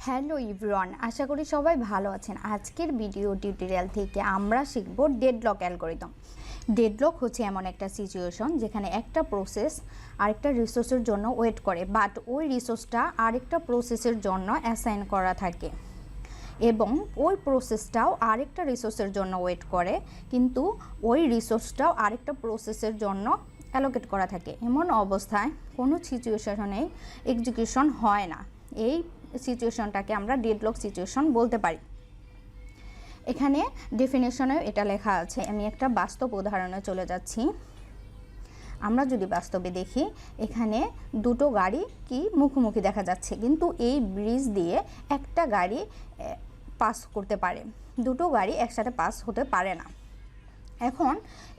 Hello everyone, আশা করি সবাই ভালো আছেন। আজকের ভিডিও টিউটোরিয়াল থেকে আমরা শিখব ডেডলক অ্যালগরিদম। ডেডলক হচ্ছে এমন একটা সিচুয়েশন যেখানে একটা প্রসেস আরেকটা রিসোর্সের জন্য ওয়েট করে, বাট ওই রিসোর্সটা আরেকটা প্রসেসের জন্য অ্যাসাইন করা থাকে এবং ওই প্রসেসটাও আরেকটা রিসোর্সের জন্য ওয়েট করে, কিন্তু ওই রিসোর্সটাও আরেকটা প্রসেসের জন্য অ্যালোকেট করা থাকে। এমন অবস্থায় কোনো সিচুয়েশনেই এক্সিকিউশন হয় না। এই সিচুয়েশনটাকে আমরা ডেডলক সিচুয়েশন বলতে পারি। এখানে ডেফিনেশনেও এটা লেখা আছে। আমি একটা বাস্তব উদাহরণে চলে যাচ্ছি। আমরা যদি বাস্তবে দেখি, এখানে দুটো গাড়ি কি মুখোমুখি দেখা যাচ্ছে, কিন্তু এই ব্রিজ দিয়ে একটা গাড়ি পাস করতে পারে, দুটো গাড়ি একসাথে পাস হতে পারে না। এখন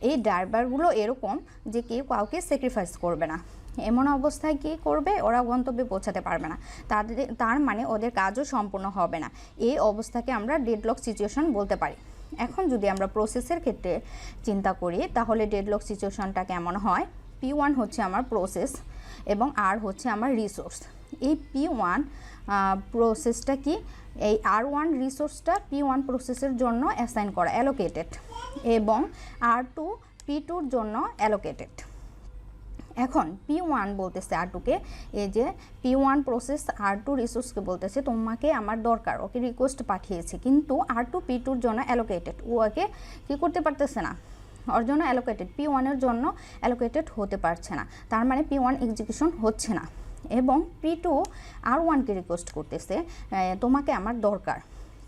এই ড্রাইভারগুলো এরকম যে কেউ কাউকে স্যাক্রিফাইস করবে না। এমন অবস্থায় কী করবে, ওরা গন্তব্যে পৌঁছাতে পারবে না, তার মানে ওদের কাজও সম্পূর্ণ হবে না। এই অবস্থাকে আমরা ডেডলক সিচুয়েশন বলতে পারি। এখন যদি আমরা প্রসেসের ক্ষেত্রে চিন্তা করি, তাহলে ডেডলক সিচুয়েশনটা কেমন হয়? P1 হচ্ছে আমার প্রসেস এবং R হচ্ছে আমার রিসোর্স। এই P1 প্রসেসটা কি, এই R1 রিসোর্সটা P1 প্রসেসের জন্য অ্যাসাইন করা, অ্যালোকেটেড, এবং R2 P2-র জন্য অ্যালোকেটেড। এখন P1 বলতেছে R2-কে, এই যে P1 প্রসেস R2 রিসোর্সকে বলতেছে তোমাকে আমার দরকার, ওকে রিকোয়েস্ট পাঠিয়েছে, কিন্তু R2 P2-র জন্য অ্যালোকেটেড, ও ওকে কী করতে পারতেছে না, ওর জন্য অ্যালোকেটেড, P1-এর জন্য অ্যালোকেটেড হতে পারছে না। তার মানে P1 এক্সিকিউশন হচ্ছে না। এবং P2 R1-কে রিকোয়েস্ট করতেছে তোমাকে আমার দরকার,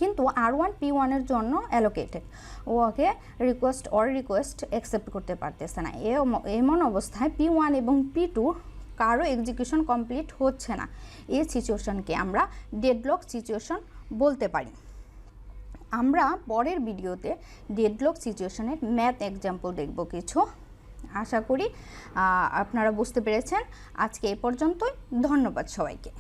কিন্তু R1 P1-এর জন্য অ্যালোকেটেড, ও ওকে রিকোয়েস্ট অ্যাকসেপ্ট করতে পারতেছে না। এমন অবস্থায় P1 এবং P2 কারো এক্সিকিউশন কমপ্লিট হচ্ছে না। এই সিচুয়েশনকে আমরা ডেডলক সিচুয়েশন বলতে পারি। আমরা পরের ভিডিওতে ডেডলক সিচুয়েশনের ম্যাথ এক্সাম্পল দেখব কিছু। আশা করি আপনারা বুঝতে পেরেছেন। আজকে এই পর্যন্তই। ধন্যবাদ সবাইকে।